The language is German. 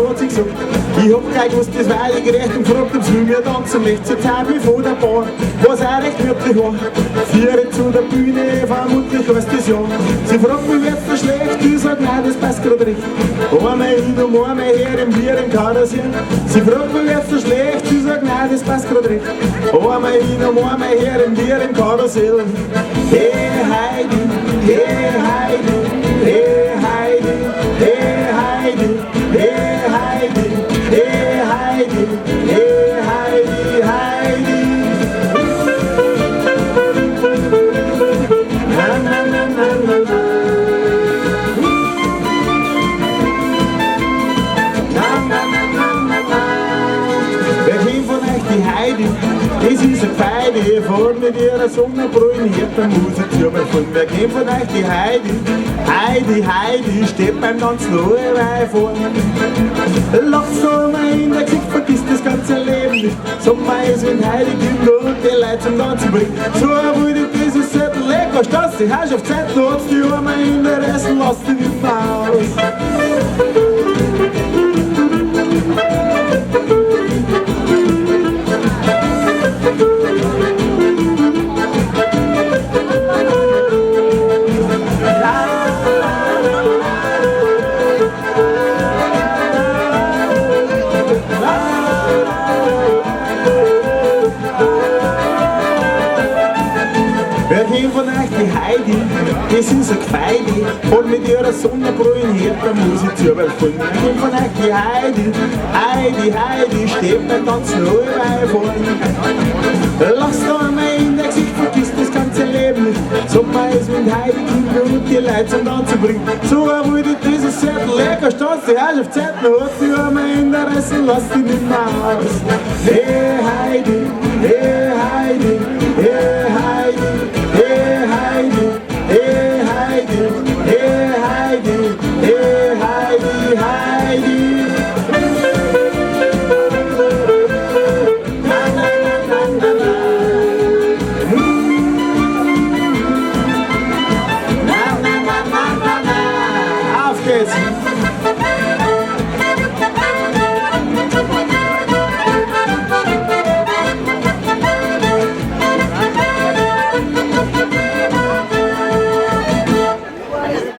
hat sie gesagt, ich hab gleich gewusst, das war ich gerecht und gefragt, ob sie mit mir tanzen möchte. Zur Zeit wie von der Bahn, was auch recht wirklich war. Viere zu der Bühne, vermutlich heißt das ja. Sie fragt mich, wird's da schlecht? Ich sag, nein, das passt grad recht. Einmal hin und einmal her im Bier im Karussell. Sie fragt mich, wird's da schlecht? Ich sag, nein, das passt grad recht. Einmal hin und einmal her im Bier im Karussell. Hey Heidi, hey Heidi, hey Heidi, hey Heidi, hey Heidi, hey Heidi, hey Heidi, Heidi. Na na na na na na. Na na na na na na. Wer kennt von euch die Heidi? Das ist eine Feide, fährt mit ihrer Sonnenbrille her, dann muss ich zu mir folgen. Wer kennt von euch die Heidi? Heidi, Heidi, steht beim Tanzen allweil vor. Lacht so einmal in der Gesicht, vergisst das ganze Leben nicht. Sommer ist, wenn Heidi kommt und die Leute zum Tanzen bringt. So wollte ich dieses Zettel lecker, statt die Herrschaftszeit, da hat's die Arme in der Essen, lass die nicht mehr aus. Wer kennt von euch die Heidi? Das ist eine Gefeide, und mit ihrer Sonnenbrille her, da muss ich zu mir folgen. Wer kennt von euch die Heidi? Heidi, Heidi, steht beim Tanzen allweil vorn. Lass da einmal in der Gesicht, vergisst das ganze Leben nicht. Sommer ist, wenn Heidi kommt und die Leute zum Tanzen bringt. So wollte ich dieses Zettel lecker, statt die Herrschaftszeit, da hat die Arme in der Essen, lass die nicht mehr aus. Hey Heidi, hey Heidi, hey Heidi.